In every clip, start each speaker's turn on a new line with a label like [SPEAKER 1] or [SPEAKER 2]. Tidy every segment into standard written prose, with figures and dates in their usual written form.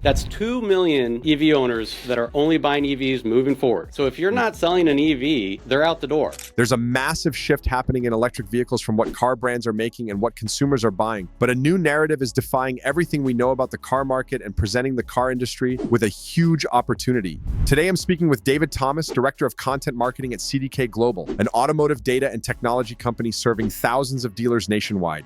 [SPEAKER 1] That's 2 million EV owners that are only buying EVs moving forward. So if you're not selling an EV, they're out the door.
[SPEAKER 2] There's a massive shift happening in electric vehicles from what car brands are making and what consumers are buying. But a new narrative is defying everything we know about the car market and presenting the car industry with a huge opportunity. Today, I'm speaking with David Thomas, Director of Content Marketing at CDK Global, an automotive data and technology company serving thousands of dealers nationwide.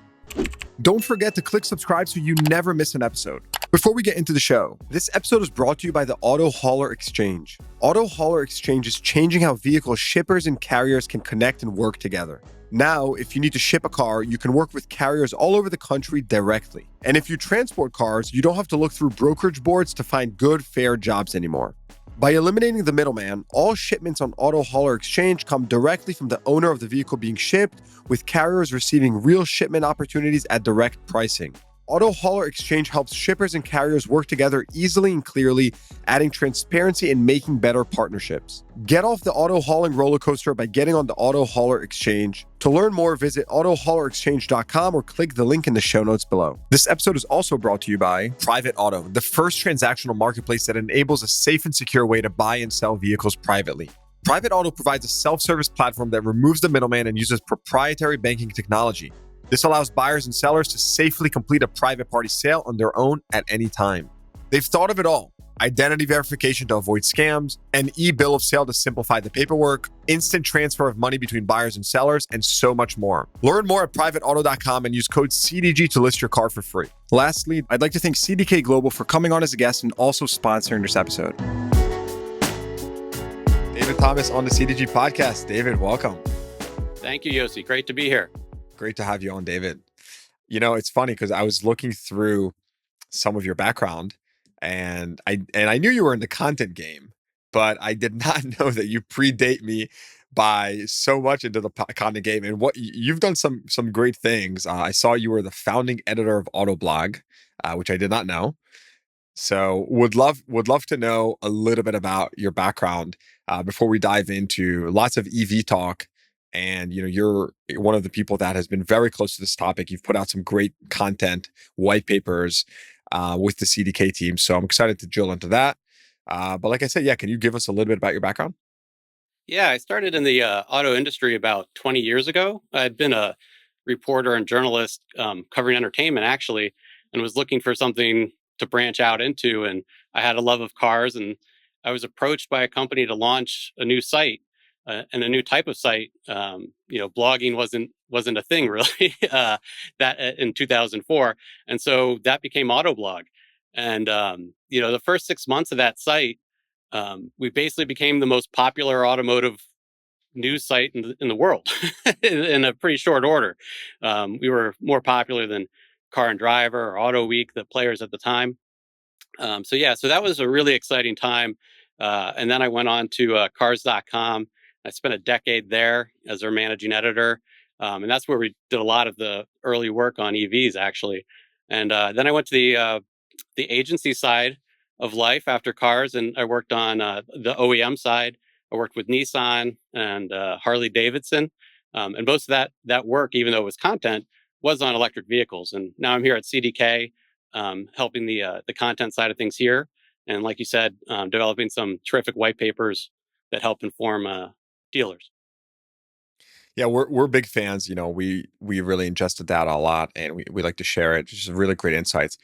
[SPEAKER 2] Don't forget to click subscribe so you never miss an episode. Before we get into the show, this episode is brought to you by the Auto Hauler Exchange. Auto Hauler Exchange is changing how vehicle shippers and carriers can connect and work together. Now, if you need to ship a car, you can work with carriers all over the country directly. And if you transport cars, you don't have to look through brokerage boards to find good, fair jobs anymore. By eliminating the middleman, all shipments on Auto Hauler Exchange come directly from the owner of the vehicle being shipped, with carriers receiving real shipment opportunities at direct pricing. Auto Hauler Exchange helps shippers and carriers work together easily and clearly, adding transparency and making better partnerships. Get off the auto hauling roller coaster by getting on the Auto Hauler Exchange. To learn more, visit autohaulerexchange.com or click the link in the show notes below. This episode is also brought to you by Private Auto, the first transactional marketplace that enables a safe and secure way to buy and sell vehicles privately. Private Auto provides a self-service platform that removes the middleman and uses proprietary banking technology. This allows buyers and sellers to safely complete a private party sale on their own at any time. They've thought of it all: identity verification to avoid scams, an e-bill of sale to simplify the paperwork, instant transfer of money between buyers and sellers, and so much more. Learn more at privateauto.com and use code CDG to list your car for free. Lastly, I'd like to thank CDK Global for coming on as a guest and also sponsoring this episode. David Thomas on the CDG podcast. David, welcome.
[SPEAKER 1] Thank you, Yossi. Great to be here.
[SPEAKER 2] Great to have you on, David. You know, it's funny because I was looking through some of your background and I knew you were in the content game, but I did not know that you predate me by so much into the content game. And what you've done some great things. I saw you were the founding editor of Autoblog, which I did not know. So would love to know a little bit about your background before we dive into lots of EV talk. And you're one of the people that has been very close to this topic. You've put out some great content, white papers with the CDK team. So I'm excited to drill into that. But like I said, can you give us a little bit about your background?
[SPEAKER 1] Yeah, I started in the auto industry about 20 years ago. I'd been a reporter and journalist covering entertainment, actually, and was looking for something to branch out into. And I had a love of cars, and I was approached by a company to launch a new site. And a new type of site. Blogging wasn't a thing really that in 2004, and so that became Autoblog. And the first 6 months of that site, we basically became the most popular automotive news site in the world in a pretty short order. We were more popular than Car and Driver or Auto Week, the players at the time. So that was a really exciting time. And then I went on to cars.com. I spent a decade there as their managing editor. And that's where we did a lot of the early work on EVs, actually. And then I went to the agency side of life after cars, and I worked on the OEM side. I worked with Nissan and Harley Davidson. And most of that work, even though it was content, was on electric vehicles. And now I'm here at CDK, helping the content side of things here. And like you said, developing some terrific white papers that help inform dealers.
[SPEAKER 2] Yeah, we're big fans. We really ingested that a lot, and we like to share it. Just really great insights.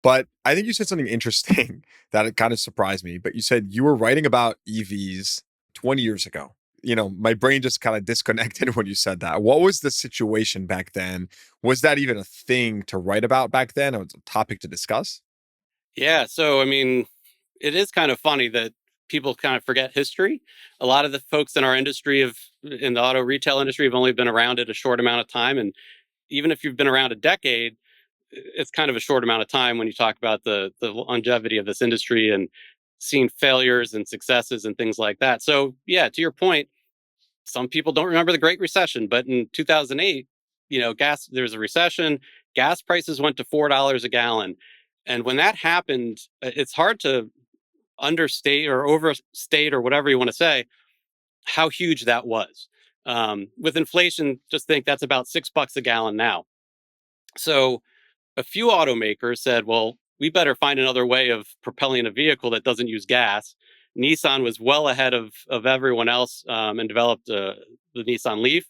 [SPEAKER 2] But I think you said something interesting that it kind of surprised me. But you said you were writing about EVs 20 years ago. My brain just kind of disconnected when you said that. What was the situation back then? Was that even a thing to write about back then? Or was it a topic to discuss?
[SPEAKER 1] Yeah, so I mean, it is kind of funny that people kind of forget history. A lot of the folks in our industry in the auto retail industry have only been around it a short amount of time. And even if you've been around a decade, it's kind of a short amount of time when you talk about the longevity of this industry and seeing failures and successes and things like that. So yeah, to your point, some people don't remember the Great Recession, but in 2008, there was a recession. Gas prices went to $4 a gallon. And when that happened, it's hard to understate or overstate or whatever you want to say how huge that was. With inflation, just think that's about $6 a gallon now. So a few automakers said, well, we better find another way of propelling a vehicle that doesn't use gas. Nissan was well ahead of everyone else and developed the Nissan Leaf.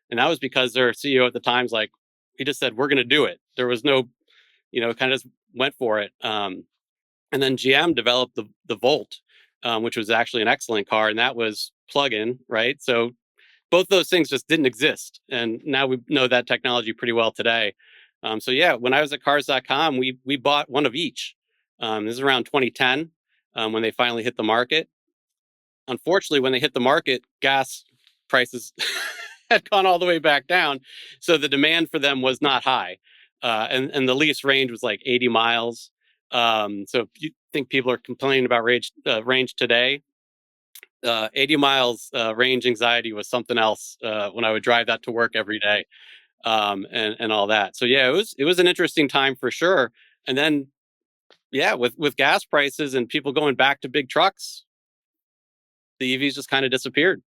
[SPEAKER 1] And that was because their CEO at the time's like, he just said, we're going to do it. There was no, kind of just went for it. And then GM developed the Volt, which was actually an excellent car. And that was plug-in, right? So both those things just didn't exist. And now we know that technology pretty well today. So yeah, when I was at cars.com, we bought one of each. This is around 2010 when they finally hit the market. Unfortunately, when they hit the market, gas prices had gone all the way back down. So the demand for them was not high. And the lease range was like 80 miles. So if you think people are complaining about range today, 80 miles range anxiety was something else when I would drive that to work every day and all that. So yeah, it was an interesting time for sure. And then yeah, with gas prices and people going back to big trucks, the EVs just kind of disappeared.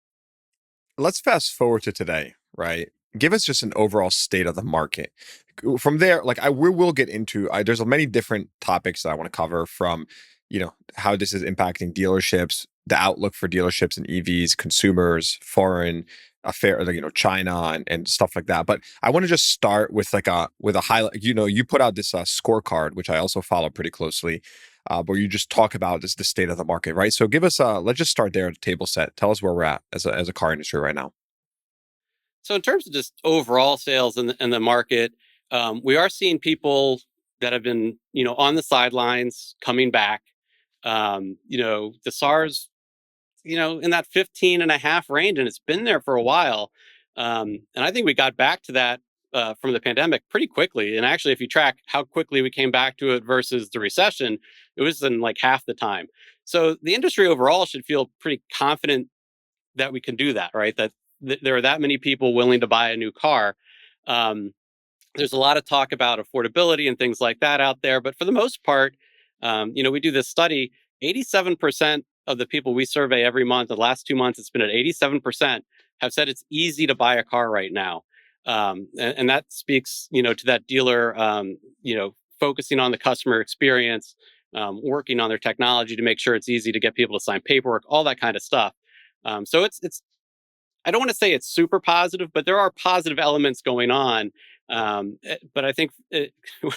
[SPEAKER 2] Let's fast forward to today, right? Give us just an overall state of the market. From there, like we will get into. There's many different topics that I want to cover from, how this is impacting dealerships, the outlook for dealerships and EVs, consumers, foreign affair, like, China and stuff like that. But I want to just start with with a highlight. You put out this scorecard, which I also follow pretty closely, where you just talk about the state of the market, right? So give us let's just start there at the table set. Tell us where we're at as a car industry right now.
[SPEAKER 1] So in terms of just overall sales in the market, we are seeing people that have been, on the sidelines coming back. The SARS, in that 15 and a half range, and it's been there for a while. And I think we got back to that from the pandemic pretty quickly. And actually, if you track how quickly we came back to it versus the recession, it was in like half the time. So the industry overall should feel pretty confident that we can do that, right? That there are that many people willing to buy a new car. Um, there's a lot of talk about affordability and things like that out there, but for the most part, we do this study. 87% of the people we survey every month, the last 2 months, it's been at 87%, have said it's easy to buy a car right now, and that speaks, to that dealer, focusing on the customer experience, working on their technology to make sure it's easy to get people to sign paperwork, all that kind of stuff. So it's I don't want to say it's super positive, but there are positive elements going on. But I think when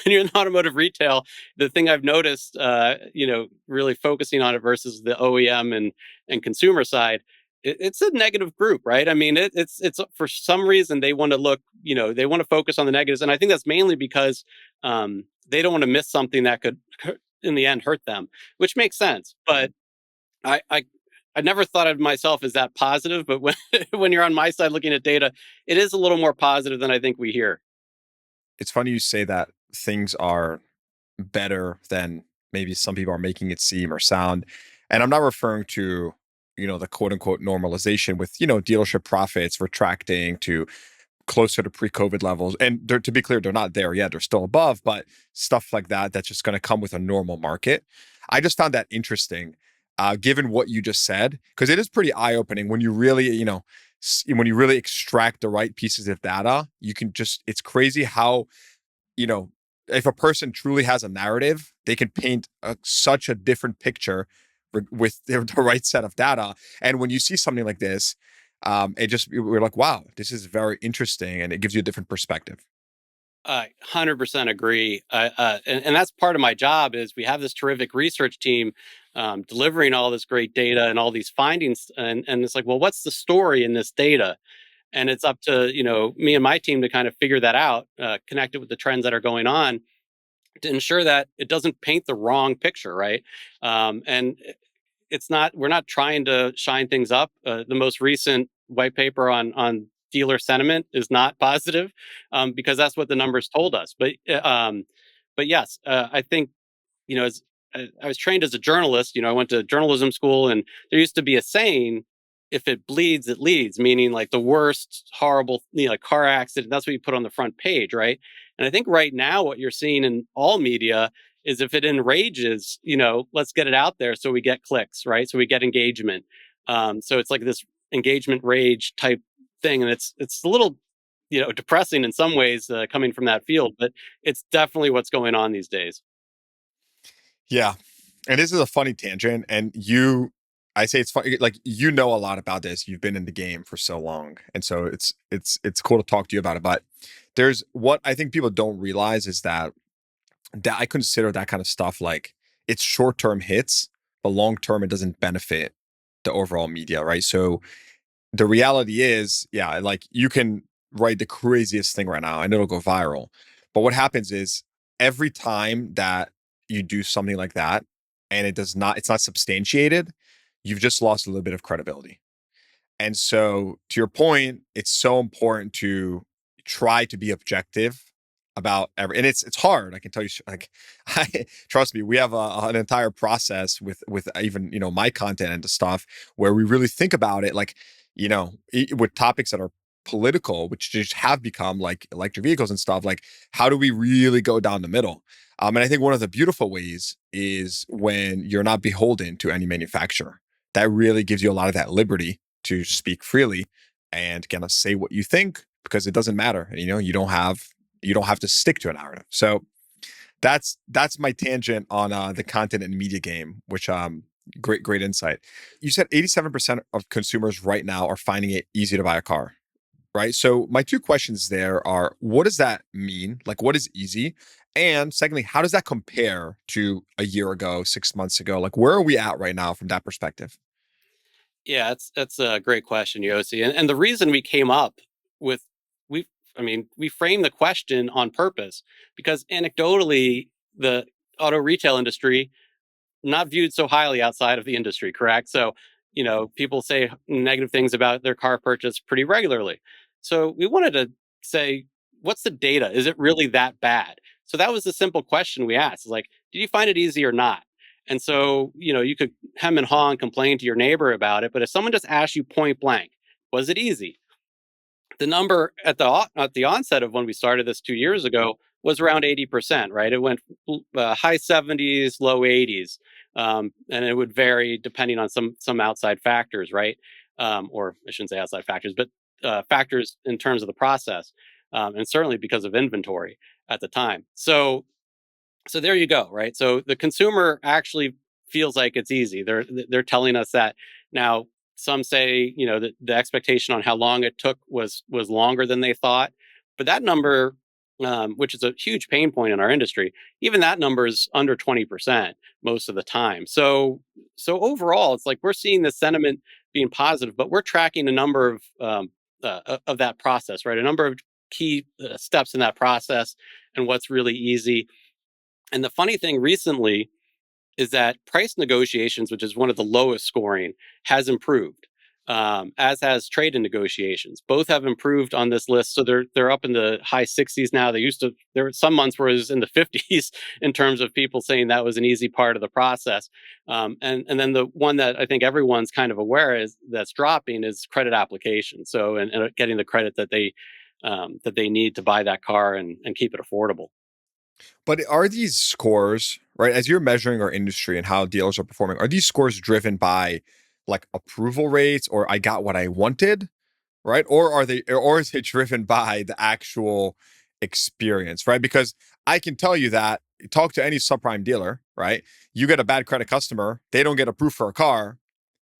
[SPEAKER 1] you're in automotive retail, the thing I've noticed, really focusing on it versus the OEM and consumer side, it's a negative group, right? I mean, it's for some reason they want to they want to focus on the negatives, and I think that's mainly because they don't want to miss something that could, in the end, hurt them, which makes sense. But I, I I never thought of myself as that positive, but when when you're on my side looking at data, it is a little more positive than I think we hear.
[SPEAKER 2] It's funny you say that things are better than maybe some people are making it seem or sound. And I'm not referring to, the quote unquote normalization with, dealership profits retracting to closer to pre-COVID levels. And to be clear, they're not there yet. They're still above, but stuff like that, that's just going to come with a normal market. I just found that interesting, given what you just said, because it is pretty eye-opening when you really, when you really extract the right pieces of data. It's crazy how, you know, if a person truly has a narrative, they can paint such a different picture with the right set of data. And when you see something like this, we're like, wow, this is very interesting, and it gives you a different perspective.
[SPEAKER 1] I 100% agree. And that's part of my job is we have this terrific research team delivering all this great data and all these findings. And it's like, well, what's the story in this data? And it's up to, me and my team to kind of figure that out, connect it with the trends that are going on to ensure that it doesn't paint the wrong picture, right? And we're not trying to shine things up. The most recent white paper on dealer sentiment is not positive, because that's what the numbers told us. But yes, I think, as I was trained as a journalist, I went to journalism school, and there used to be a saying, if it bleeds, it leads, meaning like the worst horrible, like car accident, that's what you put on the front page, right? And I think right now what you're seeing in all media is, if it enrages, let's get it out there so we get clicks, right? So we get engagement. So it's like this engagement rage type thing, and it's a little, depressing in some ways, coming from that field, but it's definitely what's going on these days.
[SPEAKER 3] Yeah. And this is a funny tangent. And I say it's funny, like you know a lot about this. You've been in the game for so long. And so it's cool to talk to you about it. But there's what I think people don't realize is that I consider that kind of stuff like it's short-term hits, but long-term it doesn't benefit the overall media, right? So the reality is, yeah, like you can write the craziest thing right now and it'll go viral. But what happens is every time that you do something like that and it's not substantiated, you've just lost a little bit of credibility. And so, to your point, it's so important to try to be objective about every, and it's hard. I can tell you, like, I trust me, we have an entire process with even my content and the stuff where we really think about it, like with topics that are political, which just have become like electric vehicles and stuff. Like, how do we really go down the middle? And I think one of the beautiful ways is when you're not beholden to any manufacturer. That really gives you a lot of that liberty to speak freely and kind of say what you think because it doesn't matter. You don't have to stick to a narrative. So that's my tangent on the content and media game, which great insight. You said 87% of consumers right now are finding it easy to buy a car, right? So my two questions there are, what does that mean? Like, what is easy? And secondly, how does that compare to a year ago, 6 months ago? Like, where are we at right now from that perspective?
[SPEAKER 1] Yeah, that's a great question, Yossi. And the reason we came up with we I mean, we framed the question on purpose because anecdotally, the auto retail industry not viewed so highly outside of the industry, correct? So, people say negative things about their car purchase pretty regularly. So we wanted to say, what's the data? Is it really that bad? So that was the simple question we asked. Is like, did you find it easy or not? And so, you could hem and haw and complain to your neighbor about it, but if someone just asked you point blank, was it easy? The number at the onset of when we started this 2 years ago was around 80%, right? It went high 70s, low 80s, and it would vary depending on some outside factors, right? Or I shouldn't say outside factors, but factors in terms of the process, and certainly because of inventory at the time. So there you go, right? So the consumer actually feels like it's easy. They're telling us that now. Some say the expectation on how long it took was longer than they thought, but that number, which is a huge pain point in our industry, even that number is under 20% most of the time. So overall, it's like we're seeing the sentiment being positive, but we're tracking a number of that process, right? A number of key steps in that process and what's really easy. And the funny thing recently is that price negotiations, which is one of the lowest scoring, has improved, as has trade in negotiations. Both have improved on this list, so they're up in the high 60s now. There were some months where it was in the 50s in terms of people saying that was an easy part of the process. And then the one that I think everyone's kind of aware is that's dropping is credit application. So and getting the credit that they need to buy that car and keep it affordable.
[SPEAKER 3] But are these scores, right, as you're measuring our industry and how dealers are performing, are these scores driven by like approval rates or I got what I wanted, right? Or is it driven by the actual experience, right? Because I can tell you that talk to any subprime dealer, right? You get a bad credit customer, they don't get approved for a car,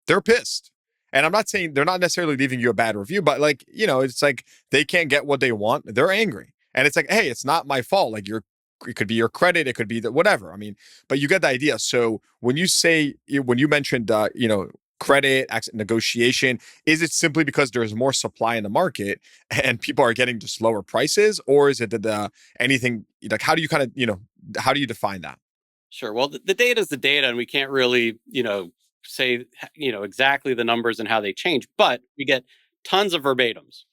[SPEAKER 3] they're pissed. And I'm not saying they're not necessarily leaving you a bad review, but like, it's like they can't get what they want. They're angry. And it's like, hey, it's not my fault. Like it could be your credit, it could be the whatever. I mean, but you get the idea. So when you mentioned, credit negotiation, is it simply because there's more supply in the market and people are getting just lower prices, or is it that anything like how do you kind of how do you define that?
[SPEAKER 1] Sure. Well, the data is the data, and we can't really, say, exactly the numbers and how they change. But we get tons of verbatims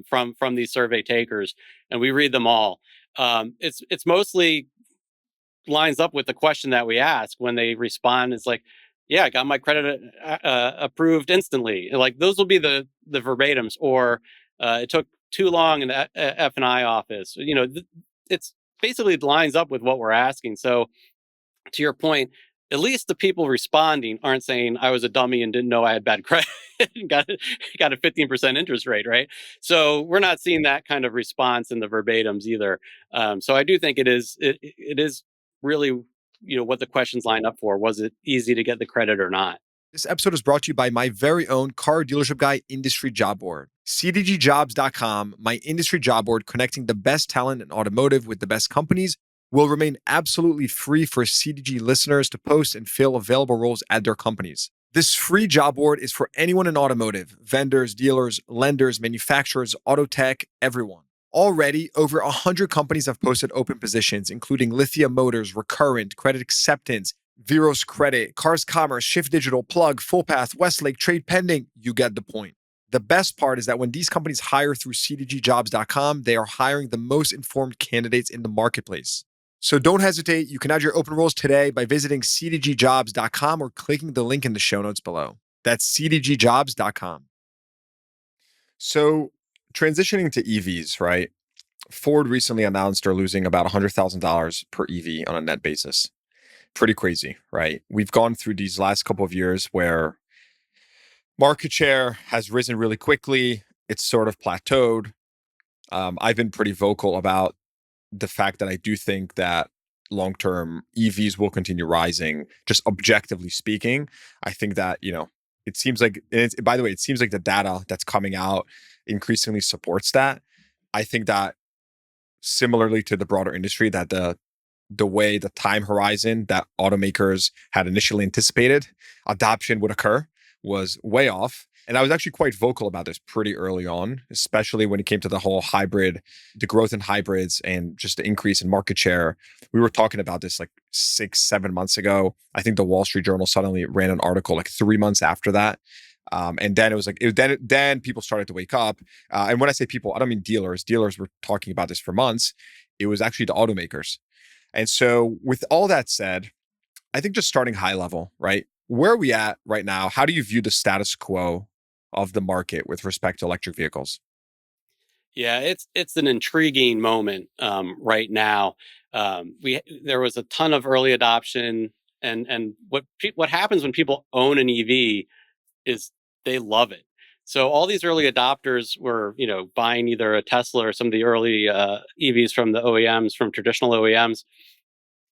[SPEAKER 1] from these survey takers, and we read them all. It's mostly lines up with the question that we ask when they respond. It's like, yeah, I got my credit approved instantly. Like those will be the verbatims, or it took too long in the F&I office. It's basically lines up with what we're asking. So to your point, at least the people responding aren't saying I was a dummy and didn't know I had bad credit and got a 15% interest rate, right? So we're not seeing that kind of response in the verbatims either. So I do think it is really what the questions lined up for. Was it easy to get the credit or not?
[SPEAKER 2] This episode is brought to you by my very own car dealership guy industry job board. CDGjobs.com, my industry job board connecting the best talent in automotive with the best companies, will remain absolutely free for CDG listeners to post and fill available roles at their companies. This free job board is for anyone in automotive, vendors, dealers, lenders, manufacturers, auto tech, everyone. Already, over 100 companies have posted open positions, including Lithia Motors, Recurrent, Credit Acceptance, Veros Credit, Cars Commerce, Shift Digital, Plug, Fullpath, Westlake, Trade Pending. You get the point. The best part is that when these companies hire through cdgjobs.com, they are hiring the most informed candidates in the marketplace. So don't hesitate. You can add your open roles today by visiting cdgjobs.com or clicking the link in the show notes below. That's cdgjobs.com.
[SPEAKER 3] So transitioning to EVs, right? Ford recently announced they're losing about $100,000 per EV on a net basis. Pretty crazy, right? We've gone through these last couple of years where market share has risen really quickly. It's sort of plateaued. I've been pretty vocal about the fact that I do think that long-term EVs will continue rising, just objectively speaking. I think that, it seems like, by the way, it seems like the data that's coming out increasingly supports that. I think that similarly to the broader industry, that the way the time horizon that automakers had initially anticipated adoption would occur was way off. And I was actually quite vocal about this pretty early on, especially when it came to the whole hybrid, the growth in hybrids and just the increase in market share. We were talking about this like 6-7 months ago. I think the Wall Street Journal suddenly ran an article like 3 months after that. And then it was like, then people started to wake up. And when I say people, I don't mean dealers. Dealers were talking about this for months. It was actually the automakers. And so with all that said, I think just starting high level, right? Where are we at right now? How do you view the status quo of the market with respect to electric vehicles?
[SPEAKER 1] Yeah, it's an intriguing moment right now. There was a ton of early adoption, and what happens when people own an EV is they love it. So all these early adopters were, buying either a Tesla or some of the early EVs from the OEMs, from traditional OEMs.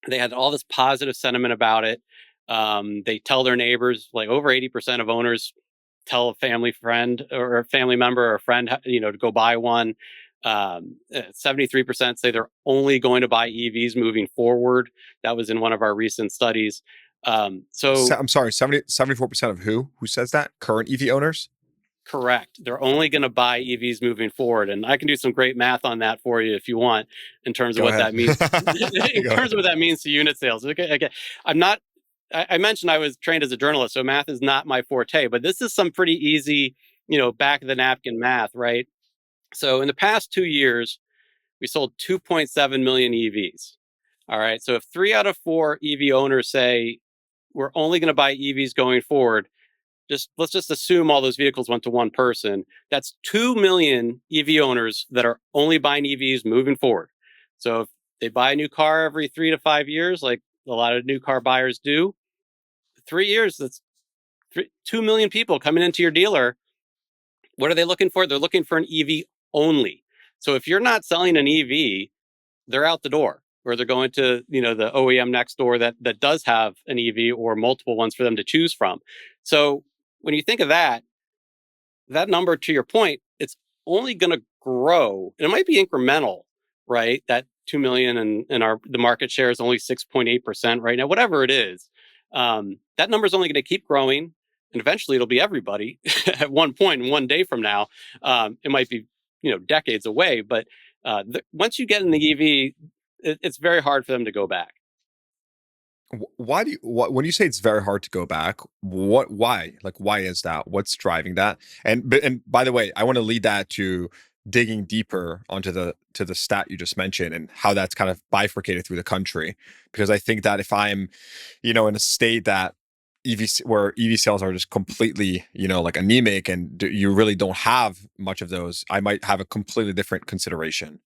[SPEAKER 1] They had all this positive sentiment about it. They tell their neighbors, like over 80% of owners tell a family friend or a family member or a friend, to go buy one. 73% say they're only going to buy EVs moving forward. That was in one of our recent studies.
[SPEAKER 3] I'm sorry, 74% of who says that? Current EV owners?
[SPEAKER 1] Correct. They're only going to buy EVs moving forward. And I can do some great math on that for you if you want, in terms of
[SPEAKER 3] Go
[SPEAKER 1] what
[SPEAKER 3] ahead.
[SPEAKER 1] that means, in terms of what that means to unit sales. Okay. I'm not, I mentioned I was trained as a journalist, so math is not my forte, but this is some pretty easy, back of the napkin math, right? So in the past 2 years, we sold 2.7 million EVs. All right. So if 3 out of 4 EV owners say we're only going to buy EVs going forward, let's just assume all those vehicles went to one person. That's 2 million EV owners that are only buying EVs moving forward. So if they buy a new car every 3 to 5 years, like a lot of new car buyers do, 3 years, that's 2 million people coming into your dealer. What are they looking for? They're looking for an EV only. So if you're not selling an EV, they're out the door, or they're going to, the OEM next door that does have an EV or multiple ones for them to choose from. So when you think of that number, to your point, it's only going to grow. And it might be incremental, right? That 2 million and the market share is only 6.8% right now, whatever it is. That number is only going to keep growing, and eventually it'll be everybody at one point, and one day from now. It might be, decades away, but once you get in the EV, it's very hard for them to go back.
[SPEAKER 3] Why when you say it's very hard to go back, why? Like, why is that? What's driving that? And by the way, I want to lead that to digging deeper onto the stat you just mentioned and how that's kind of bifurcated through the country. Because I think that if I'm, in a state that where EV sales are just completely, like anemic, and you really don't have much of those, I might have a completely different consideration.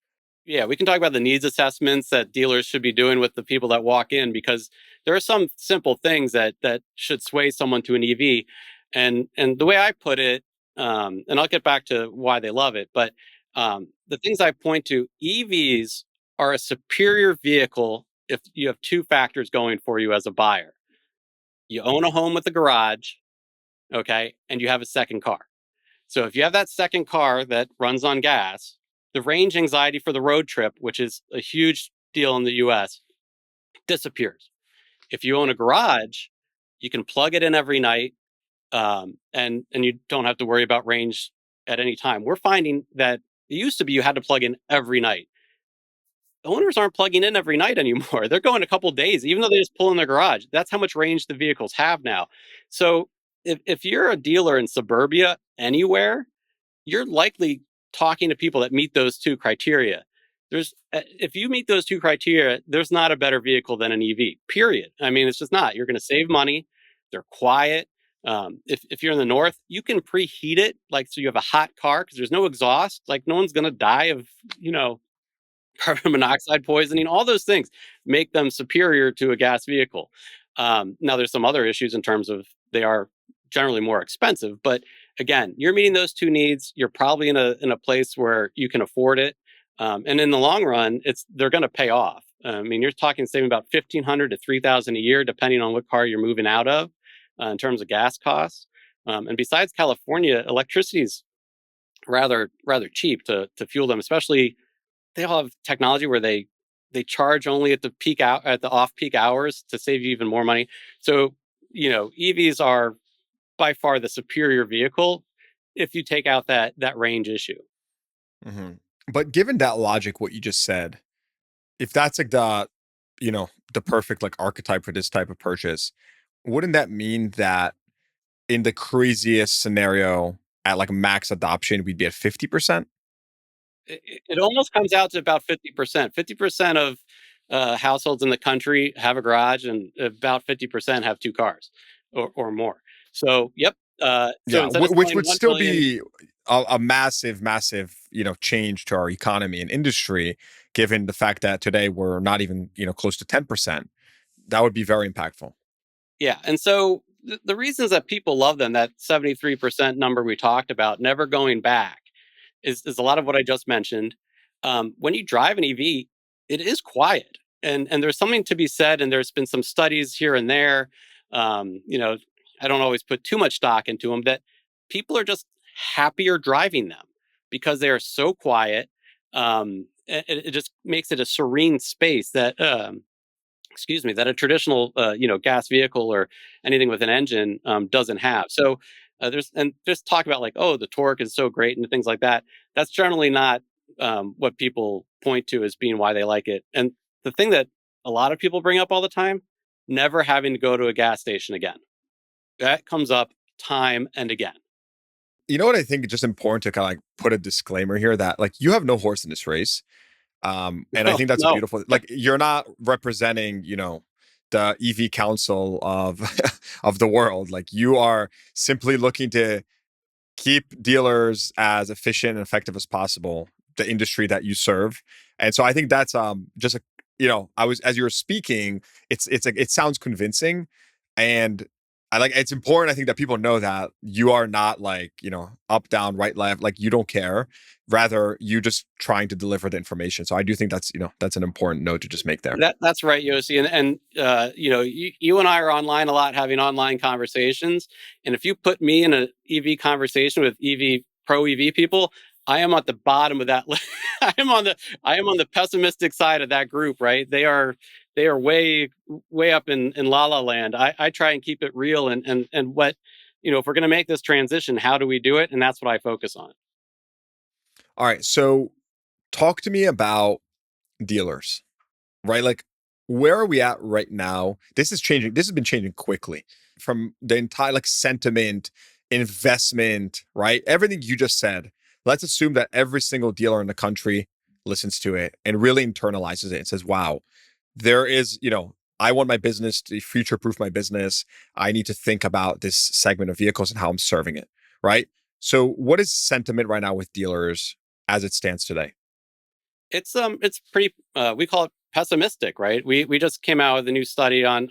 [SPEAKER 1] Yeah, we can talk about the needs assessments that dealers should be doing with the people that walk in, because there are some simple things that should sway someone to an EV. And the way I put it, and I'll get back to why they love it, but the things I point to, EVs are a superior vehicle if you have two factors going for you as a buyer. You own a home with a garage, okay, and you have a second car. So if you have that second car that runs on gas, the range anxiety for the road trip, which is a huge deal in the US, disappears. If you own a garage, you can plug it in every night, and you don't have to worry about range at any time. We're finding that it used to be you had to plug in every night. Owners aren't plugging in every night anymore. They're going a couple days, even though they just pull in their garage. That's how much range the vehicles have now. So if you're a dealer in suburbia anywhere, you're likely talking to people that meet those two criteria. There's if you meet those two criteria, there's not a better vehicle than an EV. Period. I mean, it's just not. You're going to save money. They're quiet. If you're in the north, you can preheat it, like so you have a hot car because there's no exhaust. Like no one's going to die of carbon monoxide poisoning. All those things make them superior to a gas vehicle. Now, there's some other issues in terms of they are generally more expensive, but again, you're meeting those two needs. You're probably in a place where you can afford it, and in the long run, they're going to pay off. I mean, you're talking saving about 1,500 to 3,000 a year, depending on what car you're moving out of, in terms of gas costs. And besides California, electricity is rather cheap to fuel them. Especially, they all have technology where they charge only at the off peak hours to save you even more money. So EVs are by far the superior vehicle if you take out that range issue.
[SPEAKER 3] Hmm. But given that logic, what you just said, if that's like the perfect like archetype for this type of purchase, wouldn't that mean that in the craziest scenario at like max adoption, we'd be at 50%?
[SPEAKER 1] It almost comes out to about 50%. 50% of households in the country have a garage, and about 50% have two cars or more. So, yep. So
[SPEAKER 3] Yeah,
[SPEAKER 1] instead of
[SPEAKER 3] which
[SPEAKER 1] selling
[SPEAKER 3] would
[SPEAKER 1] 1
[SPEAKER 3] still
[SPEAKER 1] million,
[SPEAKER 3] be a massive, massive, change to our economy and industry, given the fact that today we're not even, close to 10%. That would be very impactful.
[SPEAKER 1] yeah. And so the reasons that people love them, that 73% number we talked about, never going back, is a lot of what I just mentioned. When you drive an EV, it is quiet, and there's something to be said. And there's been some studies here and there. Um, you know, I don't always put too much stock into them. That people are just happier driving them because they are so quiet. It just makes it a serene space that that a traditional gas vehicle or anything with an engine doesn't have. So there's and just talk about like, oh, the torque is so great and things like that. That's generally not what people point to as being why they like it. And the thing that a lot of people bring up all the time, never having to go to a gas station again, that comes up time and again.
[SPEAKER 3] You know what I think is just important to kind of like put a disclaimer here that like you have no horse in this race. And I
[SPEAKER 1] No,
[SPEAKER 3] think that's a
[SPEAKER 1] no.
[SPEAKER 3] beautiful like you're not representing, the EV council of of the world. Like you are simply looking to keep dealers as efficient and effective as possible, the industry that you serve. And so I think that's just a I was as you were speaking, it's like it sounds convincing. And I like it's important, I think, that people know that you are not like, up, down, right, left, like you don't care. Rather, you just trying to deliver the information. So I do think that's an important note to just make there.
[SPEAKER 1] That's right, Yossi. You and I are online a lot, having online conversations. And if you put me in an EV conversation with pro EV people, I am at the bottom of that list. I am on the pessimistic side of that group. Right? They are way up in la la land. I try and keep it real, and what if we're going to make this transition, how do we do it? And that's what I focus on.
[SPEAKER 3] All right. So talk to me about dealers, right? Like, where are we at right now? This is changing. This has been changing quickly from the entire like sentiment, investment, right? Everything you just said. Let's assume that every single dealer in the country listens to it and really internalizes it and says, wow, there is, I want my business to future proof my business. I need to think about this segment of vehicles and how I'm serving it, right? So, what is sentiment right now with dealers as it stands today?
[SPEAKER 1] It's pretty we call it pessimistic, right? We just came out with a new study on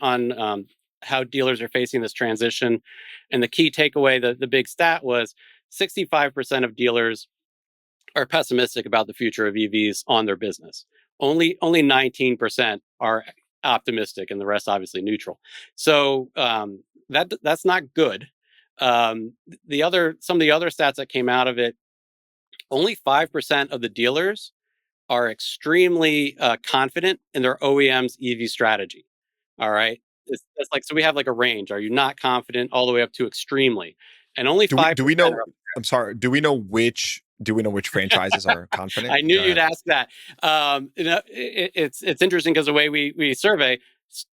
[SPEAKER 1] how dealers are facing this transition, and the key takeaway, the big stat was 65% of dealers are pessimistic about the future of EVs on their business. Only 19% are optimistic, and the rest obviously neutral. So that's not good. Some of the other stats that came out of it, only 5% of the dealers are extremely confident in their OEM's EV strategy. All right. It's like, so we have like a range. Are you not confident all the way up to extremely? And only
[SPEAKER 3] Do we
[SPEAKER 1] 5%
[SPEAKER 3] know?
[SPEAKER 1] are.
[SPEAKER 3] I'm sorry. Do we know which franchises are confident?
[SPEAKER 1] I knew
[SPEAKER 3] Go
[SPEAKER 1] you'd
[SPEAKER 3] ahead.
[SPEAKER 1] ask that. It's interesting because the way we survey,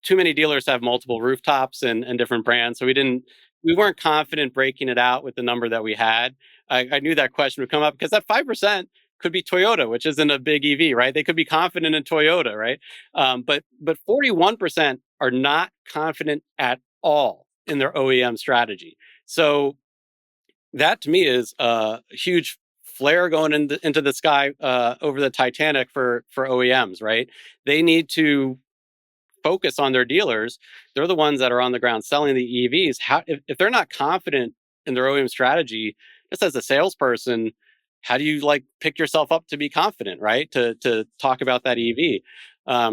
[SPEAKER 1] too many dealers have multiple rooftops and different brands, so we weren't confident breaking it out with the number that we had. I knew that question would come up because that 5% could be Toyota, which isn't a big EV, right? They could be confident in Toyota, right? But 41% are not confident at all in their OEM strategy. So that to me is a huge flare going into the sky over the Titanic for OEMs, right? They need to focus on their dealers. They're the ones that are on the ground selling the EVs. If they're not confident in their OEM strategy, just as a salesperson, how do you like pick yourself up to be confident, right? To talk about that EV.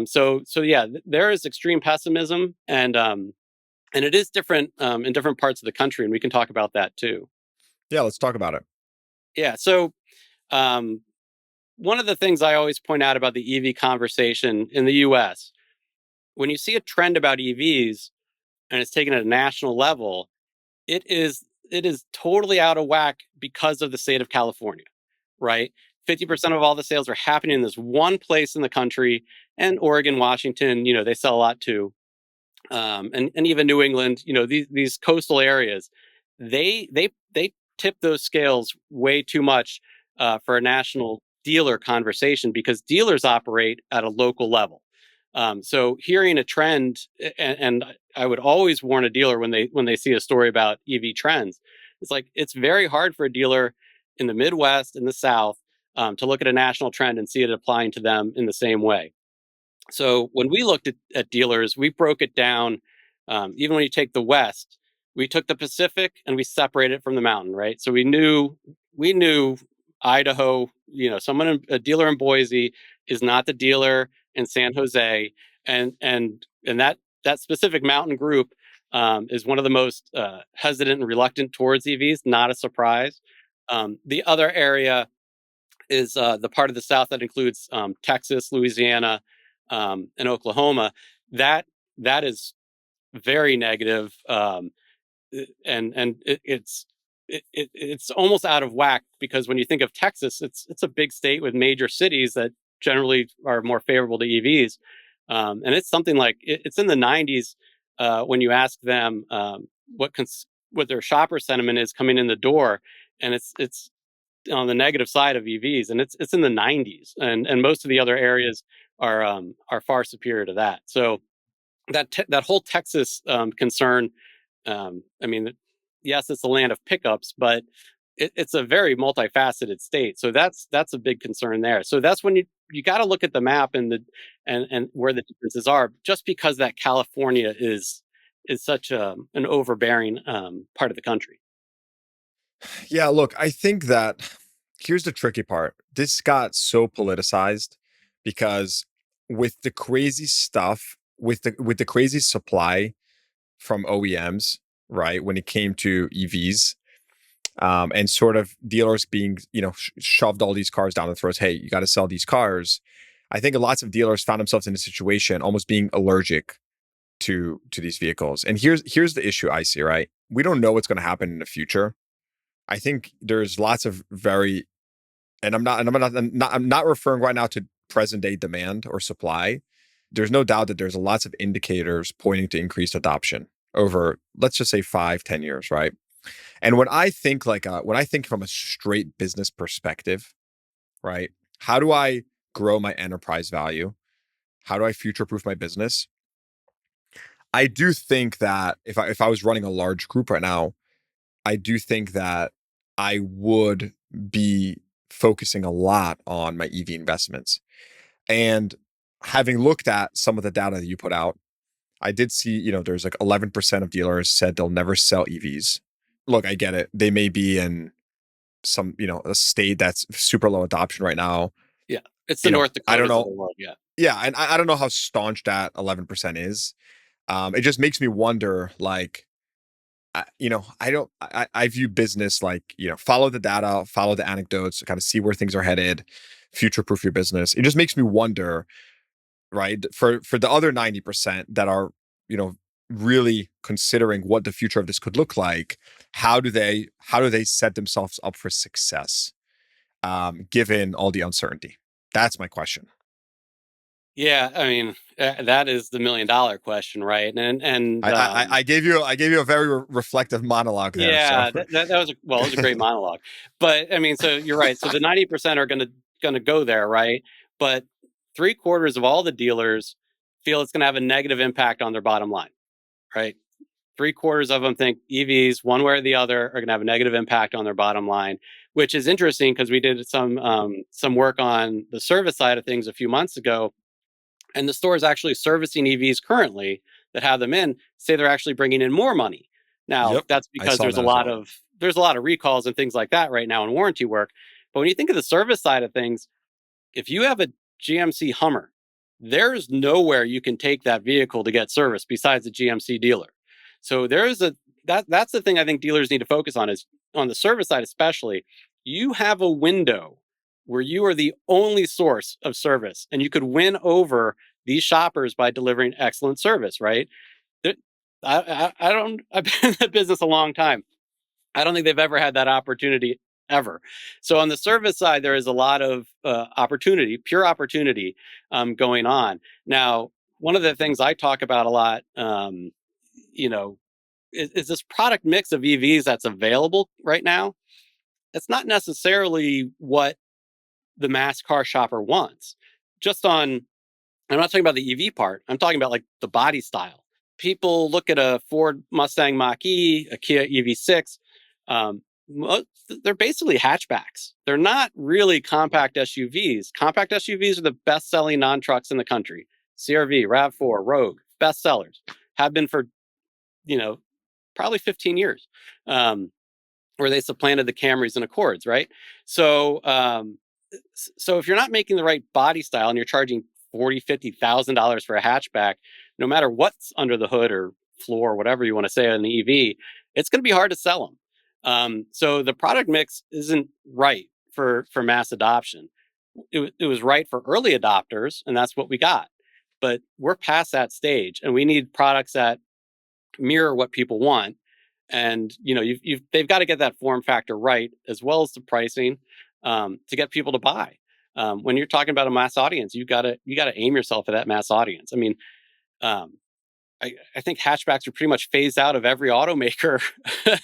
[SPEAKER 1] So yeah, there is extreme pessimism, and it is different in different parts of the country, and we can talk about that too.
[SPEAKER 3] Yeah, let's talk about it.
[SPEAKER 1] Yeah. So um, one of the things I always point out about the EV conversation in the US, when you see a trend about EVs and it's taken at a national level, it is totally out of whack because of the state of California, right? 50% of all the sales are happening in this one place in the country, and Oregon, Washington, they sell a lot too. And even New England, these coastal areas, they tip those scales way too much for a national dealer conversation because dealers operate at a local level. So hearing a trend, and I would always warn a dealer when they see a story about EV trends, it's like it's very hard for a dealer in the Midwest and the South to look at a national trend and see it applying to them in the same way. So when we looked at dealers, we broke it down. Even when you take the West, we took the Pacific and we separated it from the mountain, right? So we knew Idaho. A dealer in Boise is not the dealer in San Jose, and that specific mountain group is one of the most hesitant and reluctant towards EVs. Not a surprise. The other area is the part of the South that includes Texas, Louisiana, and Oklahoma. That is very negative, and it's almost out of whack because when you think of Texas, it's a big state with major cities that generally are more favorable to EVs, and it's something like it's in the 90s when you ask them what their shopper sentiment is coming in the door, and it's on the negative side of EVs, and it's in the 90s, and most of the other areas are far superior to that. So that whole Texas concern, I mean, yes, it's the land of pickups, but it's a very multifaceted state. So that's a big concern there. So that's when you got to look at the map and where the differences are. Just because that California is such an overbearing part of the country.
[SPEAKER 3] Yeah, look, I think that here's the tricky part. This got so politicized because with the crazy stuff, with the crazy supply from OEMs, right? When it came to EVs, and sort of dealers being, shoved all these cars down the throats. Hey, you got to sell these cars. I think lots of dealers found themselves in a situation almost being allergic to these vehicles. And here's the issue I see. Right, we don't know what's going to happen in the future. I think there's lots of very, and I'm not referring right now to present day demand or supply. There's no doubt that there's lots of indicators pointing to increased adoption over, let's just say 5-10 years, right? And when I think from a straight business perspective, right? How do I grow my enterprise value? How do I future proof my business? I do think that if I was running a large group right now, I do think that I would be focusing a lot on my EV investments. And having looked at some of the data that you put out, I did see, there's like 11% of dealers said they'll never sell EVs. Look, I get it. They may be in some, a state that's super low adoption right now.
[SPEAKER 1] Yeah. It's the
[SPEAKER 3] You know,
[SPEAKER 1] North
[SPEAKER 3] I don't
[SPEAKER 1] Dakotas of
[SPEAKER 3] know.
[SPEAKER 1] the world. Yeah.
[SPEAKER 3] Yeah, and I don't know how staunch that 11% is. It just makes me wonder, like, I don't. I view business like, follow the data, follow the anecdotes, kind of see where things are headed, future proof your business. It just makes me wonder, right? For the other 90% that are, you know, really considering what the future of this could look like, how do they set themselves up for success, given all the uncertainty? That's my question.
[SPEAKER 1] Yeah, I mean, that is the $1,000,000 question, right?
[SPEAKER 3] I gave you a very reflective monologue there. So
[SPEAKER 1] Yeah, that was it was a great monologue. But I mean, so you're right. So the 90% are gonna go there, right? But 3/4 of all the dealers feel it's gonna have a negative impact on their bottom line, right? 3/4 of them think EVs, one way or the other, are gonna have a negative impact on their bottom line, which is interesting because we did some work on the service side of things a few months ago, and the stores actually servicing EVs currently that have them in say they're actually bringing in more money. Now,
[SPEAKER 3] yep,
[SPEAKER 1] that's
[SPEAKER 3] I
[SPEAKER 1] because
[SPEAKER 3] saw
[SPEAKER 1] there's a
[SPEAKER 3] that as
[SPEAKER 1] lot
[SPEAKER 3] well.
[SPEAKER 1] of there's a lot of recalls and things like that right now in warranty work. But when you think of the service side of things, if you have a GMC Hummer, there's nowhere you can take that vehicle to get service besides a GMC dealer. So there's a that's the thing I think dealers need to focus on is on the service side especially. You have a window where you are the only source of service and you could win over these shoppers by delivering excellent service, right? There- I don't I've been in the business a long time. I don't think they've ever had that opportunity ever. So on the service side, there is a lot of opportunity, pure opportunity going on. Now, one of the things I talk about a lot, you know, is this product mix of EVs that's available right now. It's not necessarily what the mass car shopper wants. Just on I'm not talking about the EV part. I'm talking about like the body style. People look at a Ford Mustang Mach-E, a Kia EV6. Um, they're basically hatchbacks. They're not really compact SUVs. Compact SUVs are the best-selling non-trucks in the country. CRV, Rav4, Rogue, best sellers have been for you know probably 15 years. Where they supplanted the Camrys and Accords, right? So, so if you're not making the right body style and you're charging $40,000, $50,000 for a hatchback, no matter what's under the hood or floor, or whatever you want to say on the EV, it's going to be hard to sell them. So the product mix isn't right for mass adoption. It was right for early adopters, and that's what we got. But we're past that stage, and we need products that mirror what people want. And they've got to get that form factor right as well as the pricing to get people to buy. When you're talking about a mass audience, you got to aim yourself at that mass audience. I mean, um, I think hatchbacks are pretty much phased out of every automaker.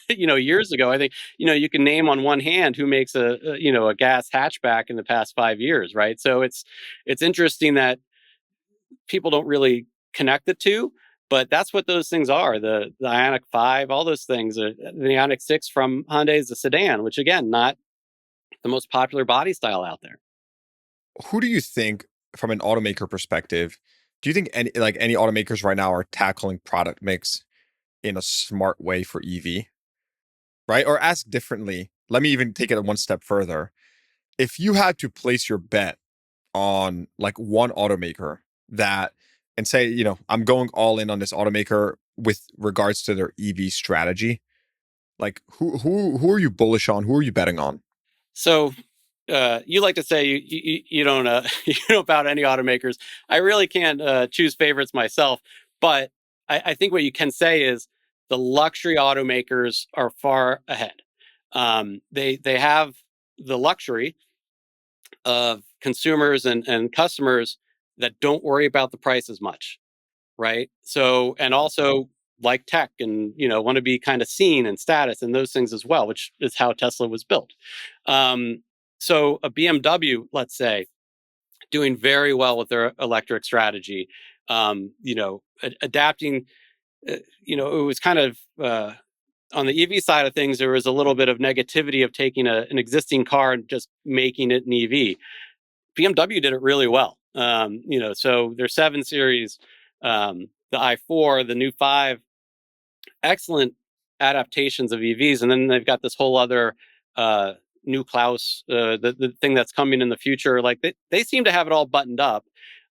[SPEAKER 1] Years ago, I think you can name on one hand who makes a gas hatchback in the past 5 years, right? So it's interesting that people don't really connect the two, but that's what those things are. The Ioniq 5, all those things. The Ioniq 6 from Hyundai is a sedan, which again, not the most popular body style out there.
[SPEAKER 3] Who do you think, from an automaker perspective, do you think any automakers right now are tackling product mix in a smart way for EV? Right? Or ask differently, let me even take it one step further. If you had to place your bet on like one automaker that, and say, I'm going all in on this automaker with regards to their EV strategy, like who are you bullish on? Who are you betting on?
[SPEAKER 1] So you like to say you don't you know about any automakers. I really can't choose favorites myself, but I think what you can say is the luxury automakers are far ahead. They have the luxury of consumers and customers that don't worry about the price as much, right? So, and also like tech and want to be kind of seen and status and those things as well, which is how Tesla was built. So a BMW, let's say, doing very well with their electric strategy, adapting. It was kind of on the EV side of things, there was a little bit of negativity of taking an existing car and just making it an EV. BMW did it really well. So their 7 Series, the i4, the new 5, excellent adaptations of EVs. And then they've got this whole other new Klaus, the thing that's coming in the future. Like they seem to have it all buttoned up,